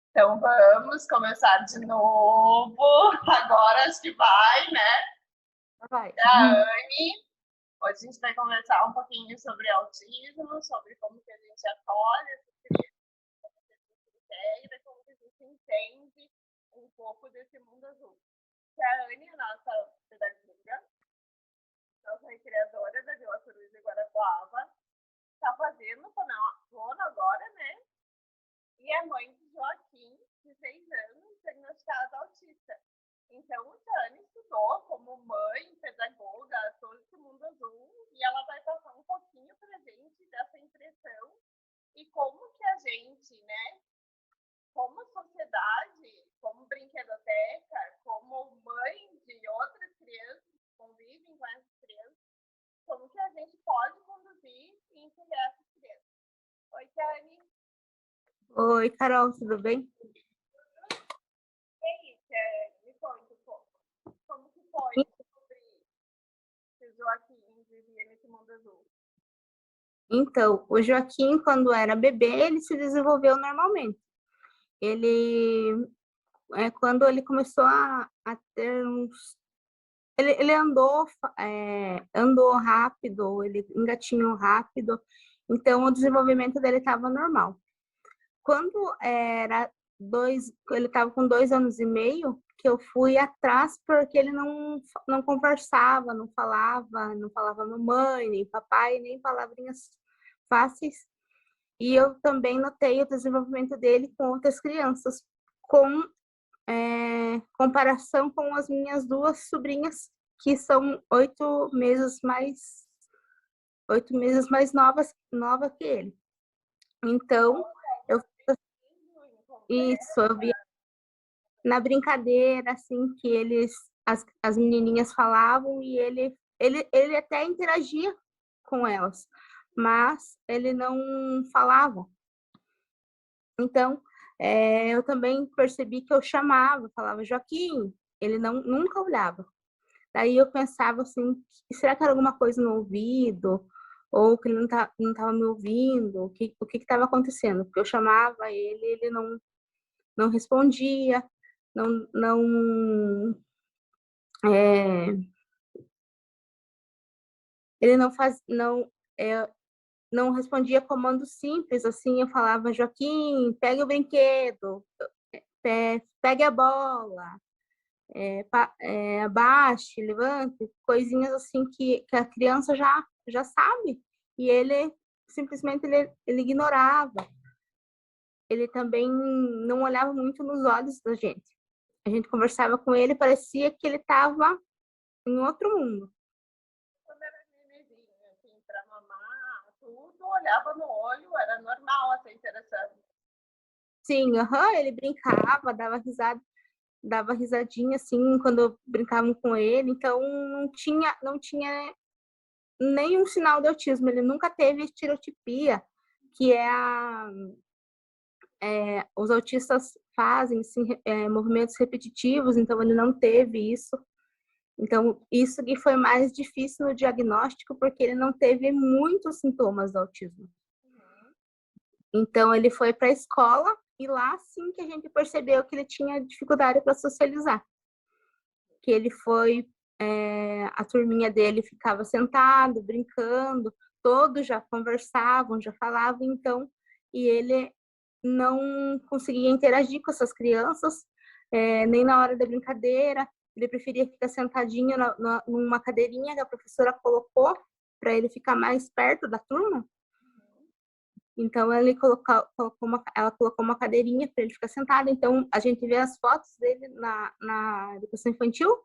Então vamos começar de novo. Agora acho que vai, né? Vai. A Anne. Hoje a gente vai conversar um pouquinho sobre autismo, sobre como que a gente acolhe essas crianças, como que a gente integra, como que a gente entende um pouco desse mundo azul. Que a Anne é a nossa pedagoga, nossa recreadora da Vila Coruja e Guarapuava, está fazendo fono agora, né? E é mãe de Joaquim, de 6 anos, diagnosticado autista. Então, o Tânia estudou como mãe, pedagoga, todo esse mundo azul, e ela vai passar um pouquinho pra gente dessa impressão e como que a gente, né, como sociedade, como brinquedoteca, como mãe de outras crianças que convivem com essas crianças, como que a gente pode conduzir e integrar essas crianças. Oi, Tânia. Oi, Carol, tudo bem? E aí, me conta um pouco. Como que foi descobrir que o Joaquim vivia nesse mundo azul? Então, o Joaquim, quando era bebê, ele se desenvolveu normalmente. Quando ele começou a ter uns... Ele andou rápido, ele engatinhou rápido, então o desenvolvimento dele estava normal. Quando ele estava com 2 anos e meio, que eu fui atrás porque ele não conversava, não falava mamãe, nem papai, nem palavrinhas fáceis. E eu também notei o desenvolvimento dele com outras crianças, com comparação com as minhas 2 sobrinhas, que são 8 meses mais nova que ele. Então, eu vi na brincadeira, assim, que as menininhas falavam, e ele até interagia com elas, mas ele não falava. Então, eu também percebi que eu falava Joaquim, ele nunca olhava. Daí eu pensava assim, será que era alguma coisa no ouvido? Ou que ele não estava me ouvindo? O que estava acontecendo? Porque eu chamava ele não respondia, não ele não respondia comandos simples, assim. Eu falava, Joaquim, pegue o brinquedo, pegue a bola, abaixe, levante, coisinhas assim que a criança já sabe, e ele simplesmente ele ignorava. Ele também não olhava muito nos olhos da gente. A gente conversava com ele, parecia que ele estava em outro mundo. Quando era nenenzinho, assim, pra mamar, tudo, olhava no olho, era normal essa interação. Sim, ele brincava, dava risadinha, assim, quando eu brincava com ele. Então, não tinha nenhum sinal de autismo. Ele nunca teve estereotipia, que os autistas fazem, assim, movimentos repetitivos, então ele não teve isso. Então, isso que foi mais difícil no diagnóstico, porque ele não teve muitos sintomas do autismo. Então, ele foi para a escola, e lá sim que a gente percebeu que ele tinha dificuldade para socializar. Que ele foi, a turminha dele ficava sentado, brincando, todos já conversavam, já falavam, então, e ele não conseguia interagir com essas crianças, nem na hora da brincadeira. Ele preferia ficar sentadinho numa cadeirinha que a professora colocou para ele ficar mais perto da turma. Então, ela colocou uma cadeirinha para ele ficar sentado. Então, a gente vê as fotos dele na educação infantil,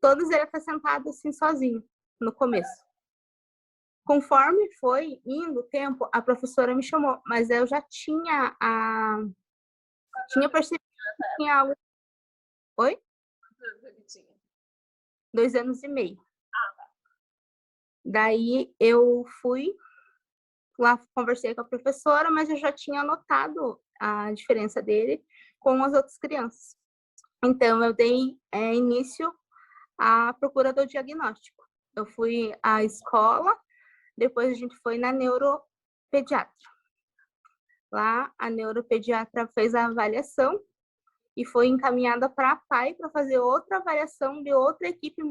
todos ele está sentado assim sozinho, no começo. Conforme foi indo o tempo, a professora me chamou, mas eu já tinha percebido que tinha algo. Oi? Quantos anos ele tinha? 2 anos e meio. Daí eu fui lá, conversei com a professora, mas eu já tinha notado a diferença dele com as outras crianças. Então, eu dei início à procura do diagnóstico. Eu fui à escola, depois a gente foi na neuropediatra. Lá, a neuropediatra fez a avaliação e foi encaminhada para a PAI para fazer outra avaliação de outra equipe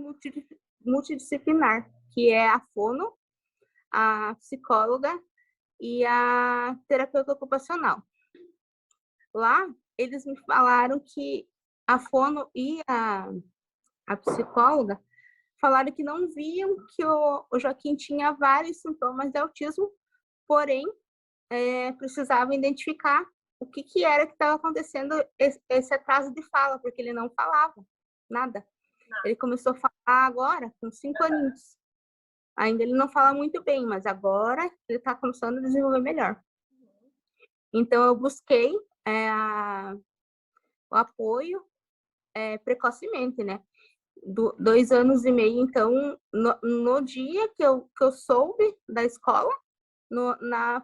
multidisciplinar, que é a fono, a psicóloga e a terapeuta ocupacional. Lá, eles me falaram que a fono e a psicóloga falaram que não viam que o Joaquim tinha vários sintomas de autismo, porém, precisava identificar o que era que estava acontecendo esse atraso de fala, porque ele não falava nada. Ele começou a falar agora, com 5 aninhos. Ainda ele não fala muito bem, mas agora ele está começando a desenvolver melhor. Então, eu busquei o apoio precocemente, né? 2 anos e meio, então, no dia que eu soube da escola, no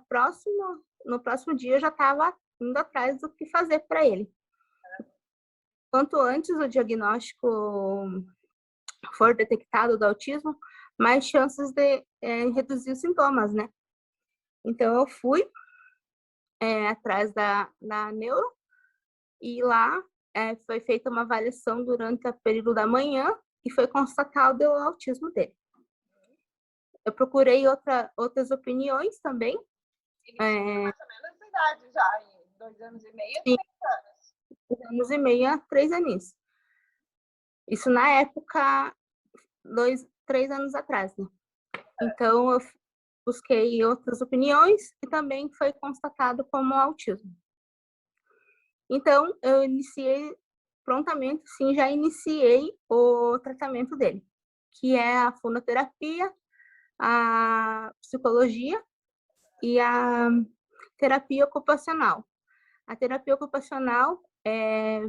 próximo dia eu já estava indo atrás do que fazer para ele. Quanto antes o diagnóstico for detectado do autismo, mais chances de reduzir os sintomas, né? Então, eu fui atrás da neuro e lá foi feita uma avaliação durante o período da manhã e foi constatado o autismo dele. Eu procurei outras opiniões também. Ele tinha mais ou menos a idade já, em 2 anos e meio, 3 anos. 2 anos e meio a 3 aninhos. Isso na época, 3 anos atrás, né? Então, eu busquei outras opiniões e também foi constatado como autismo. Então, eu iniciei prontamente, sim, já iniciei o tratamento dele, que é a fonoterapia, a psicologia e a terapia ocupacional. A terapia ocupacional é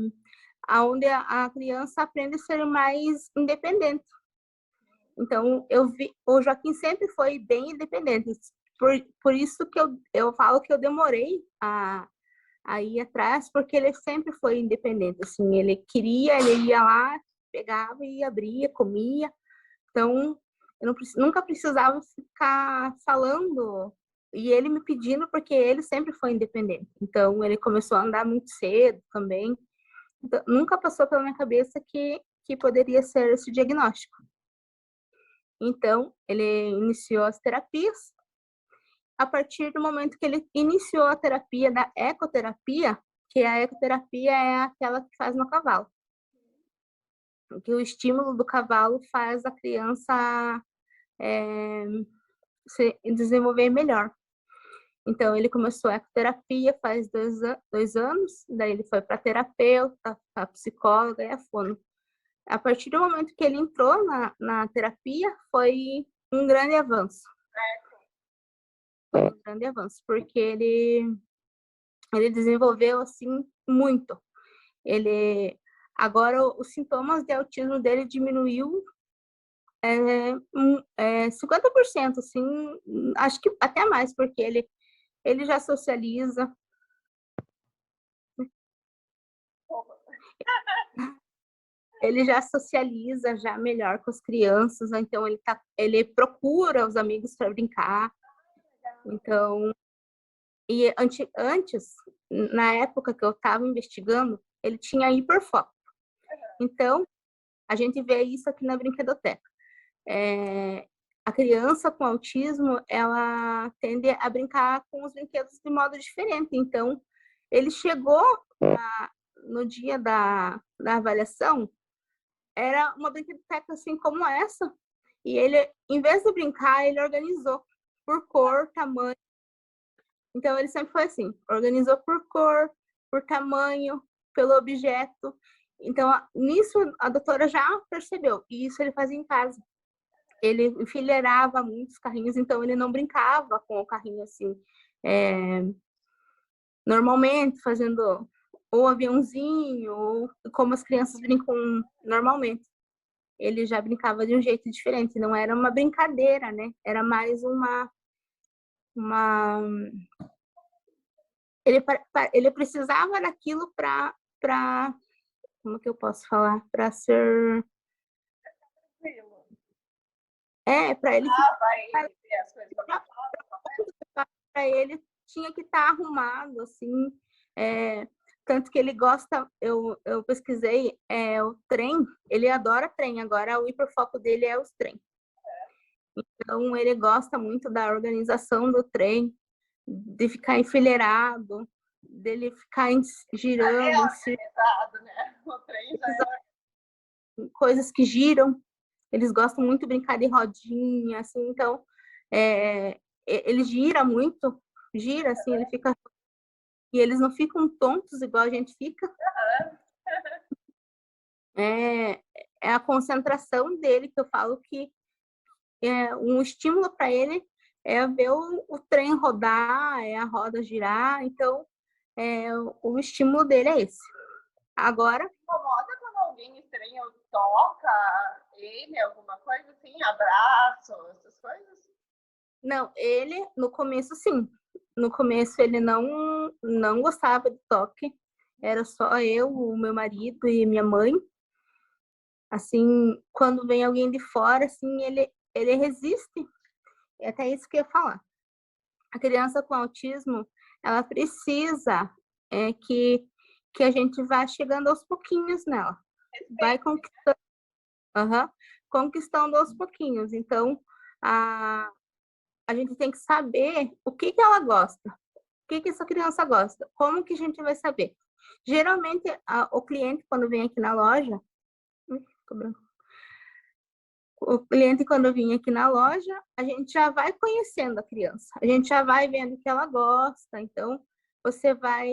onde a criança aprende a ser mais independente. Então, o Joaquim sempre foi bem independente. Por isso que eu falo que eu demorei a ir atrás, porque ele sempre foi independente. Assim, ele queria, ele ia lá, pegava e abria, comia. Então, eu nunca precisava ficar falando e ele me pedindo, porque ele sempre foi independente. Então, ele começou a andar muito cedo também. Então, nunca passou pela minha cabeça que poderia ser esse diagnóstico. Então, ele iniciou as terapias. A partir do momento que ele iniciou a terapia da ecoterapia, que a ecoterapia é aquela que faz no cavalo. Que o estímulo do cavalo faz a criança se desenvolver melhor. Então, ele começou a ecoterapia faz 2 anos, daí ele foi para a terapeuta, a psicóloga e a fono. A partir do momento que ele entrou na terapia, foi um grande avanço. Foi um grande avanço, porque ele desenvolveu, assim, muito. Agora, os sintomas de autismo dele diminuiu 50%, assim, acho que até mais, porque ele já socializa. Ele já socializa já melhor com as crianças, então ele procura os amigos para brincar. Então, e antes, na época que eu estava investigando, ele tinha hiperfoco. Então, a gente vê isso aqui na brinquedoteca. A criança com autismo, ela tende a brincar com os brinquedos de modo diferente. Então, ele chegou no dia da avaliação, era uma brinquedoteca assim como essa, e ele, em vez de brincar, ele organizou por cor, tamanho. Então, ele sempre foi assim, organizou por cor, por tamanho, pelo objeto. Então, nisso, a doutora já percebeu, e isso ele fazia em casa. Ele enfileirava muitos carrinhos, então ele não brincava com o carrinho assim, normalmente, fazendo ou aviãozinho, ou como as crianças brincam normalmente. Ele já brincava de um jeito diferente, não era uma brincadeira, né? Era mais ele precisava daquilo para como que eu posso falar? Para ser para ele vai ver as coisas para ele tinha que estar arrumado, assim, tanto que ele gosta, eu pesquisei, o trem, ele adora trem, agora o hiperfoco dele é os trem. Então, ele gosta muito da organização do trem, de ficar enfileirado, dele ficar girando, organizado, né? O trem já coisas que giram. Eles gostam muito de brincar de rodinha, assim, então, ele gira muito, gira, assim, ele fica... E eles não ficam tontos igual a gente fica. É a concentração dele, que eu falo que um estímulo para ele é ver o trem rodar, a roda girar, então o estímulo dele é esse. Agora... Incomoda quando alguém estranha ou toca ele, alguma coisa assim, abraço, essas coisas? Não, ele, no começo, sim. No começo, ele não gostava de toque. Era só eu, o meu marido e minha mãe. Assim, quando vem alguém de fora, assim, ele resiste. É até isso que eu ia falar. A criança com autismo, ela precisa que a gente vá chegando aos pouquinhos nela. Vai conquistando, conquistando aos pouquinhos. Então, a gente tem que saber o que ela gosta. O que essa criança gosta? Como que a gente vai saber? Geralmente, o cliente, quando vem aqui na loja... O cliente, quando vem aqui na loja, a gente já vai conhecendo a criança. A gente já vai vendo o que ela gosta. Então, você vai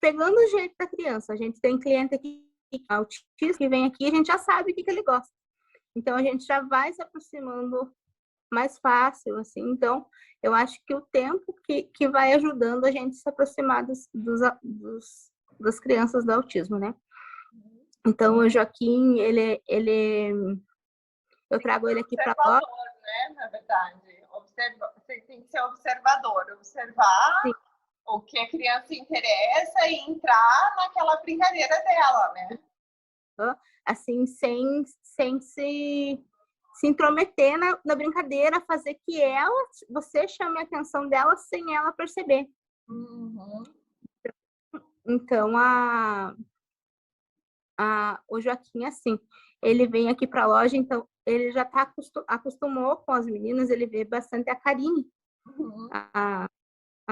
pegando o jeito da criança. A gente tem cliente aqui, autista, que vem aqui, a gente já sabe o que ele gosta. Então, a gente já vai se aproximando mais fácil, assim. Então, eu acho que o tempo que vai ajudando a gente se aproximar das crianças do autismo, né? Então, o Joaquim, eu trago ele aqui para lá. Né? Na verdade, você tem que ser observador, observar Sim. O que a criança interessa e entrar naquela brincadeira dela, né? Assim, sem se intrometer na brincadeira, fazer que você chame a atenção dela sem ela perceber. Uhum. Então, o Joaquim, assim, ele vem aqui para a loja, então ele já acostumou com as meninas, ele vê bastante a Karine, a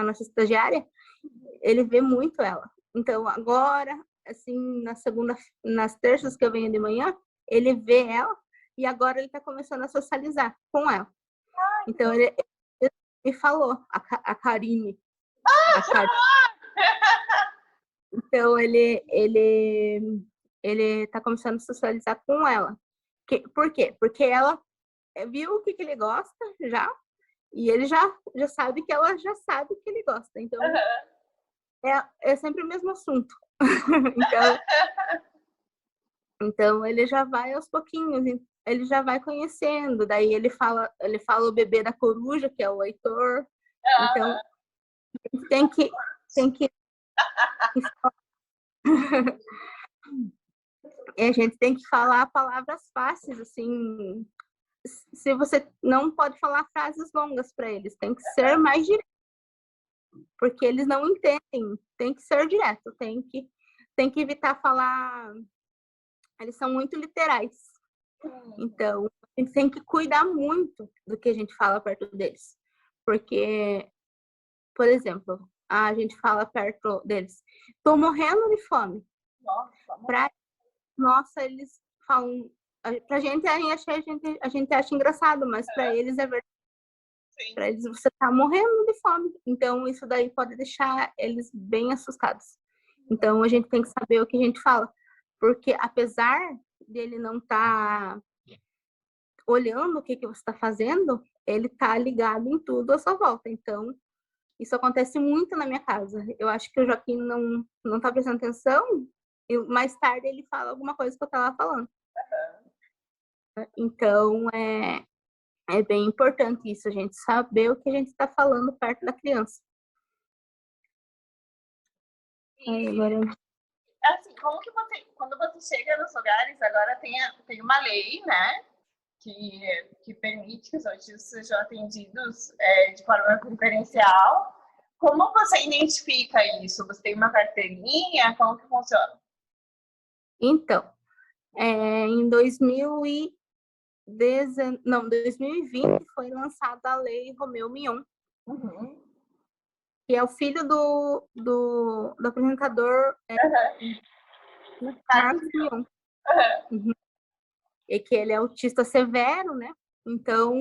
nossa estagiária, ele vê muito ela. Então, agora, assim, nas terças que eu venho de manhã, ele vê ela e agora ele está começando a socializar com ela. Então, ele me falou, a Karine. Então, ele tá começando a socializar com ela. Por quê? Porque ela viu o que ele gosta já, e ele já sabe que ela já sabe o que ele gosta. Então, é sempre o mesmo assunto. Então, ele já vai aos pouquinhos, ele já vai conhecendo. Daí ele fala o bebê da coruja, que é o Heitor. Então, tem que a gente tem que falar palavras fáceis, assim. Se você não pode falar frases longas para eles, tem que ser mais direto, porque eles não entendem. Tem que ser direto, tem que evitar falar. Eles são muito literais. Então, a gente tem que cuidar muito do que a gente fala perto deles, porque, por exemplo, a gente fala perto deles, tô morrendo de fome. Nossa, eles falam, pra gente a gente acha engraçado, mas para eles é verdade. Para eles você tá morrendo de fome. Então isso daí pode deixar eles bem assustados. Então a gente tem que saber o que a gente fala, porque apesar dele não estar olhando o que você está fazendo, ele tá ligado em tudo à sua volta. Então isso acontece muito na minha casa. Eu acho que o Joaquim não tá prestando atenção e mais tarde ele fala alguma coisa que eu tava falando. Então, é bem importante isso, a gente saber o que a gente está falando perto da criança. Agora... Assim, como que quando você chega nos lugares, agora tem uma lei, né, que permite que os autistas sejam atendidos de forma preferencial, Como você identifica isso? Você tem uma carteirinha? Como que funciona? Então, em 2020 foi lançada a Lei Romeu Mignon, Uhum. que é o filho do apresentador Marcos Mion. Uhum. E que ele é autista severo, né? Então,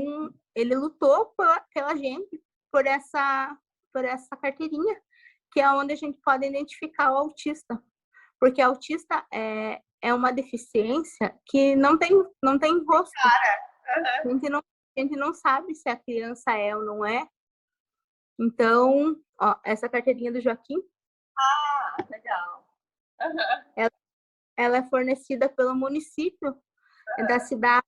ele lutou pela gente por essa carteirinha, que é onde a gente pode identificar o autista. Porque autista é uma deficiência que não tem rosto. Cara. A gente não sabe se a criança é ou não é. Então, ó, essa carteirinha do Joaquim. Ah, legal. Ela é fornecida pelo município da cidade.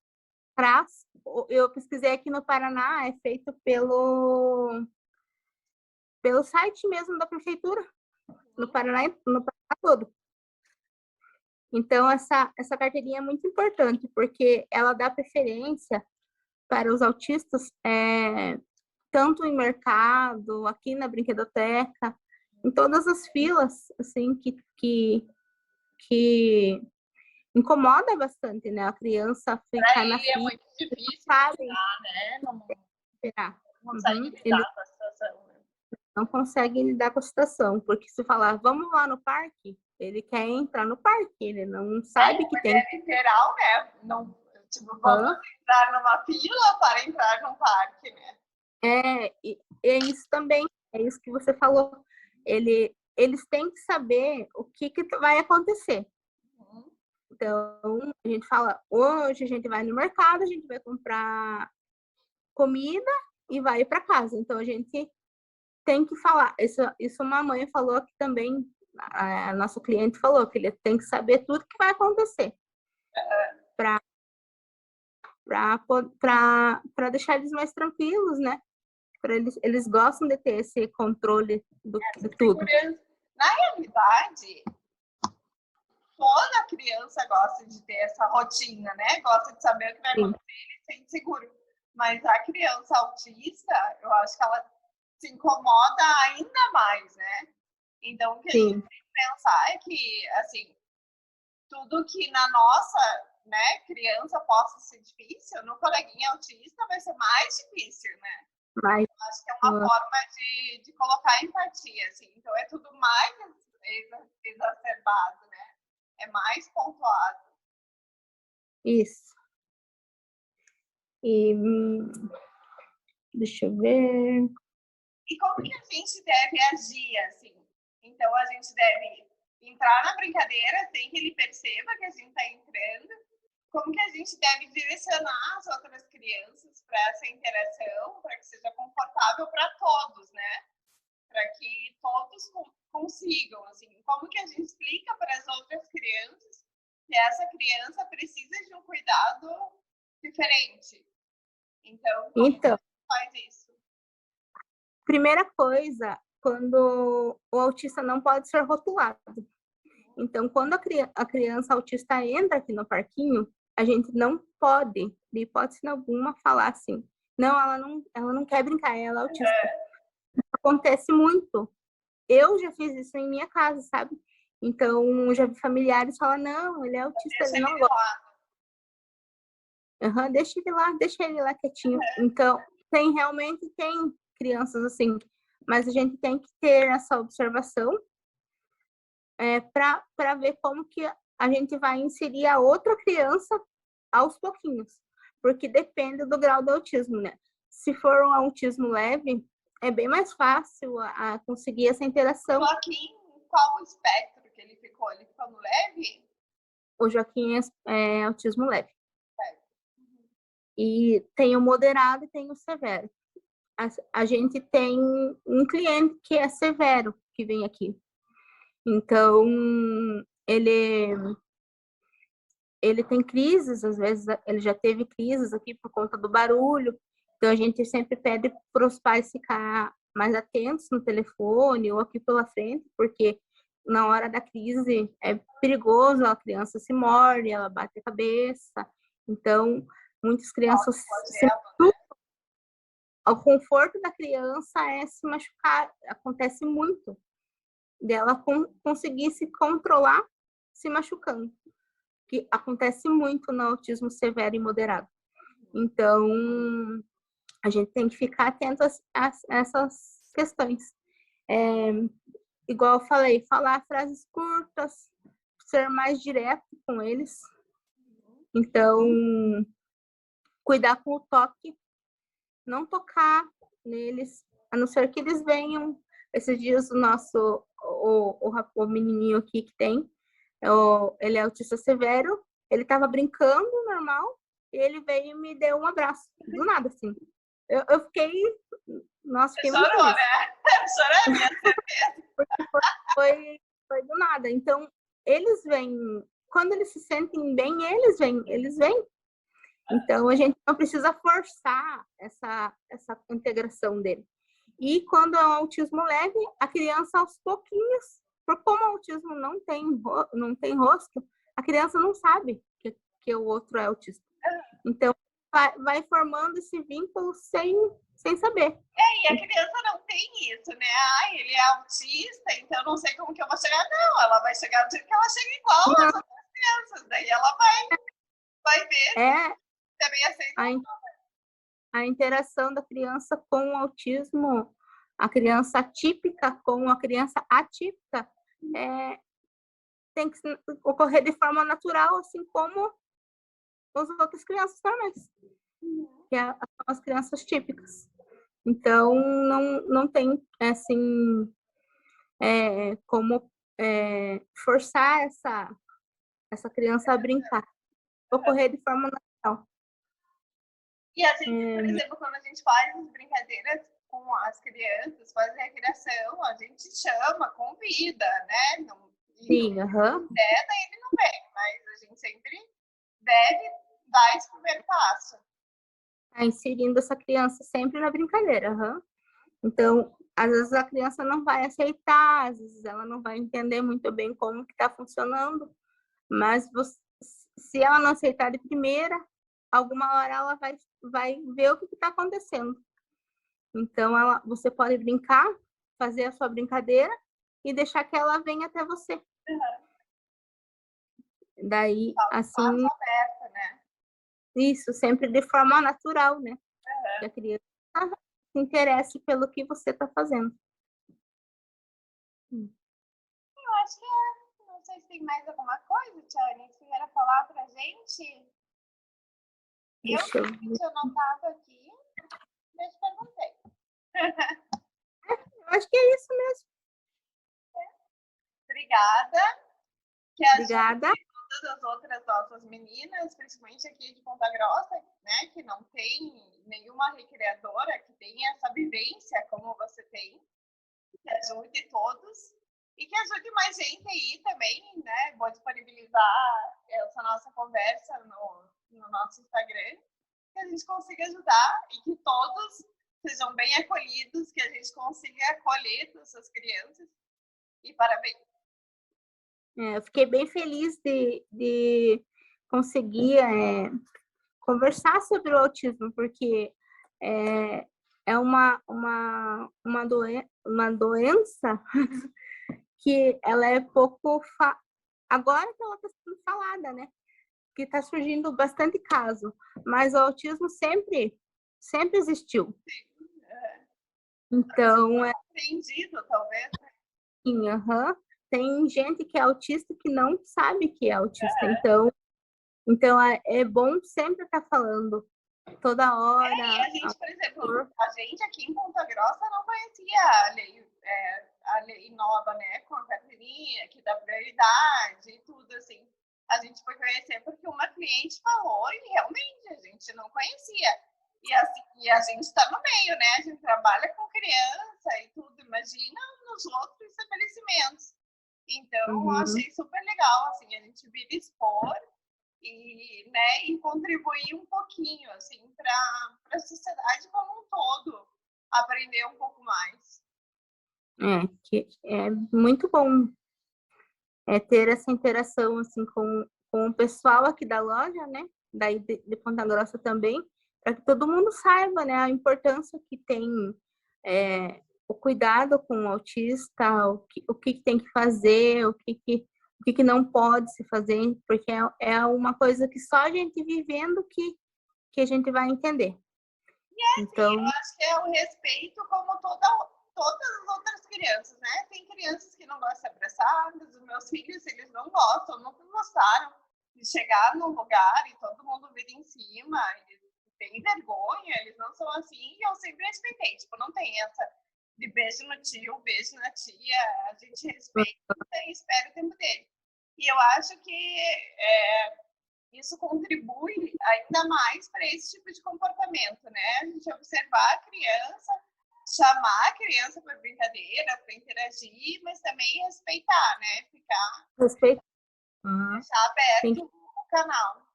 Eu pesquisei aqui no Paraná, é feito pelo site mesmo da prefeitura, no Paraná todo. Então, essa carteirinha é muito importante, porque ela dá preferência para os autistas, tanto em mercado, aqui na brinquedoteca, em todas as filas, assim, que incomoda bastante, né? A criança ficar na É fila, muito difícil sabem lidar, né? Não esperar. consegue Eles lidar com a situação, né? não conseguem lidar com a situação, porque se falar, vamos lá no parque, ele quer entrar no parque, ele não sabe que tem. É literal, né? Não, tipo, vamos entrar numa fila para entrar num parque, né? É isso também, é isso que você falou. Eles têm que saber o que vai acontecer. Então, a gente fala, hoje a gente vai no mercado, a gente vai comprar comida e vai para casa. Então, a gente tem que falar. Isso uma mãe falou aqui também, a nossa cliente falou, que ele tem que saber tudo que vai acontecer. Para deixar eles mais tranquilos, né? Eles gostam de ter esse controle de tudo. Na realidade, toda criança gosta de ter essa rotina, né? Gosta de saber o que vai acontecer e se sente seguro. Mas a criança autista, eu acho que ela se incomoda ainda mais, né? Então, o que a gente tem que pensar é que, assim, tudo que na nossa, né, criança possa ser difícil, no coleguinha autista vai ser mais difícil, né? Mas, acho que é uma forma de colocar empatia, assim. Então, é tudo mais exacerbado, né? É mais pontuado. Isso. E deixa eu ver. E como que a gente deve agir, assim? Então, a gente deve entrar na brincadeira sem que ele perceba que a gente está entrando. Como que a gente deve direcionar as outras crianças para essa interação, para que seja confortável para todos, né? Para que todos consigam, assim. Como que a gente explica para as outras crianças que essa criança precisa de um cuidado diferente? Então, como que a gente faz isso? Primeira coisa, quando o autista não pode ser rotulado. Então, quando a criança autista entra aqui no parquinho, a gente não pode, de hipótese alguma, falar assim, não, ela não quer brincar, ela é autista. Acontece muito. Eu já fiz isso em minha casa, sabe? Então, já vi familiares falar, não, ele é autista, ele não gosta. Deixa ele lá quietinho. Então, realmente tem crianças assim, mas a gente tem que ter essa observação para ver como que a gente vai inserir a outra criança aos pouquinhos, porque depende do grau do autismo, né? Se for um autismo leve, é bem mais fácil a conseguir essa interação. O Joaquim, qual o espectro que ele ficou? Ele ficou no leve? O Joaquim é autismo leve. E tem o moderado e tem o severo. A gente tem um cliente que é severo, que vem aqui. Então, ele tem crises, às vezes ele já teve crises aqui por conta do barulho. Então, a gente sempre pede para os pais ficar mais atentos no telefone ou aqui pela frente, porque na hora da crise é perigoso, a criança se morde, ela bate a cabeça. Então, muitas crianças se o conforto da criança é se machucar. Acontece muito dela conseguir se controlar se machucando, que acontece muito no autismo severo e moderado. Então, a gente tem que ficar atento a essas questões. Igual eu falei, falar frases curtas, ser mais direto com eles. Então, cuidar com o toque, não tocar neles, a não ser que eles venham. Esses dias o menininho aqui que tem, ele é autista severo, ele estava brincando normal, e ele veio e me deu um abraço, do nada, assim. Eu fiquei, nossa, fiquei muito Chorou, feliz. né? Chorou, Porque foi do nada. Então, eles vêm, quando eles se sentem bem, eles vêm. Então, a gente não precisa forçar essa integração dele. E quando é um autismo leve, a criança aos pouquinhos, por como o autismo não tem rosto, a criança não sabe que o outro é autista. Então, vai formando esse vínculo sem saber. E a criança não tem isso, né? Ele é autista, então não sei como que eu vou chegar. Não, ela vai chegar do jeito que ela chega igual às outras crianças. Daí ela vai ver também aceita. A interação da criança com o autismo, a criança típica com a criança atípica, tem que ocorrer de forma natural, assim como as outras crianças normais, que são as crianças típicas. Então, não tem, assim, como forçar essa criança a brincar. Ocorrer de forma natural. E a gente, por exemplo, quando a gente faz as brincadeiras com as crianças, faz recreação, a gente chama, convida, né? Sim, aham. Ele não vem, mas a gente sempre deve dar esse primeiro passo. Inserindo essa criança sempre na brincadeira, Então, às vezes a criança não vai aceitar, às vezes ela não vai entender muito bem como que está funcionando, mas se ela não aceitar de primeira, alguma hora ela vai ver o que está acontecendo. Então, você pode brincar, fazer a sua brincadeira e deixar que ela venha até você. Daí, assim... aberta, né? Isso, sempre de forma natural, né? Que a criança se interesse pelo que você está fazendo. Eu acho que não sei se tem mais alguma coisa, Tiane, que você queira falar pra gente. Deixa eu tinha anotado aqui, mas perguntei. Eu acho que é isso mesmo. Obrigada. Obrigada. Todas as outras nossas meninas, principalmente aqui de Ponta Grossa, né, que não tem nenhuma recreadora que tenha essa vivência como você tem, que ajude todos e que ajude mais gente aí também, né? Vou disponibilizar essa nossa conversa no nosso Instagram, que a gente consiga ajudar e que todos sejam bem acolhidos, que a gente consiga acolher essas crianças. E parabéns. Eu fiquei bem feliz de conseguir conversar sobre o autismo, porque é uma doença que ela é pouco... Agora que ela está sendo falada, né? Que está surgindo bastante caso, mas o autismo sempre existiu. Então, entendido, talvez. Sim, tem gente que é autista que não sabe que é autista. Então é bom sempre estar falando toda hora. E a gente, por exemplo, a gente aqui em Ponta Grossa não conhecia a lei nova, né, com a carteirinha, que dá prioridade e tudo, assim. A gente foi conhecer porque uma cliente falou e realmente a gente não conhecia. E a gente está no meio, né? A gente trabalha com criança e tudo, imagina nos outros estabelecimentos. Então, eu achei super legal, assim, a gente vir expor e contribuir um pouquinho, assim, para a sociedade como um todo, aprender um pouco mais. Que é muito bom ter essa interação, assim, com o pessoal aqui da loja, né? Daí de Ponta Grossa também, para que todo mundo saiba, né, a importância que tem o cuidado com o autista, o que tem que fazer, o que não pode se fazer, porque é uma coisa que só a gente vivendo que a gente vai entender. Então, eu acho que é o respeito como todas as outras crianças, né? Tem crianças que não gostam de abraçadas, os meus filhos, eles não gostam, nunca gostaram de chegar num lugar e todo mundo vir em cima, eles têm vergonha, eles não são assim, e eu sempre respeitei, tipo, não tem essa de beijo no tio, beijo na tia, a gente respeita e espera o tempo dele. E eu acho que isso contribui ainda mais para esse tipo de comportamento, né? A gente observar a criança, chamar a criança para brincadeira, para interagir, mas também respeitar, né? Respeitar. Deixar aberto o canal.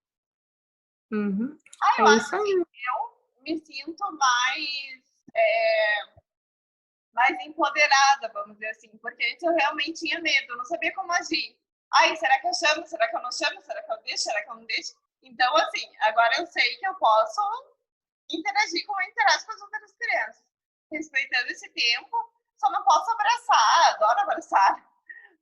Uhum. Eu acho que eu me sinto mais empoderada, vamos dizer assim, porque antes eu realmente tinha medo, eu não sabia como agir. Ai, será que eu chamo? Será que eu não chamo? Será que eu deixo? Será que eu não deixo? Então, assim, agora eu sei que eu posso interagir como eu interajo com as outras crianças, respeitando esse tempo, só não posso abraçar, adoro abraçar.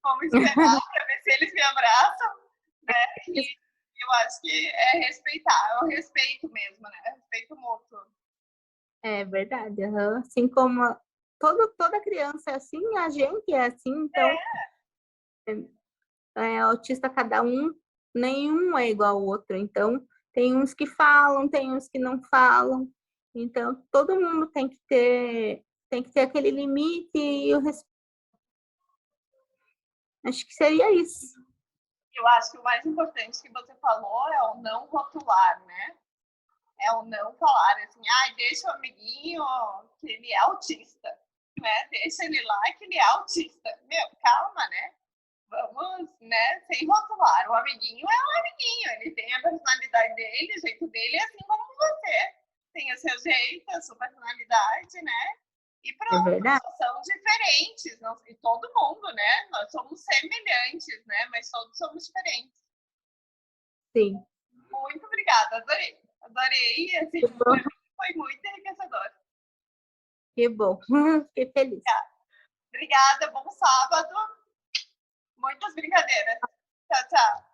Vamos esperar para ver se eles me abraçam, né? E eu acho que é respeitar, é o respeito mesmo, né? Respeito mútuo. É verdade, assim como toda criança é assim, a gente é assim, então autista cada um, nenhum é igual ao outro, então tem uns que falam, tem uns que não falam, então todo mundo tem que ter aquele limite e o respeito. Acho que seria isso. Eu acho que o mais importante que você falou é o não rotular, né? É o não falar assim, deixa o amiguinho que ele é autista, né? Deixa ele lá que ele é autista. Meu, calma, né? Vamos, né? Sem rotular. O amiguinho é um amiguinho, ele tem a personalidade dele, o jeito dele, assim como você. Tem o seu jeito, a sua personalidade, né? E pronto, são diferentes, não, e todo mundo, né? Nós somos semelhantes, né? Mas todos somos diferentes. Sim. Muito obrigada, adorei. Adorei, assim, foi muito enriquecedor. Que bom, fiquei feliz. Obrigada, bom sábado. Muitas brincadeiras. Tchau, tchau.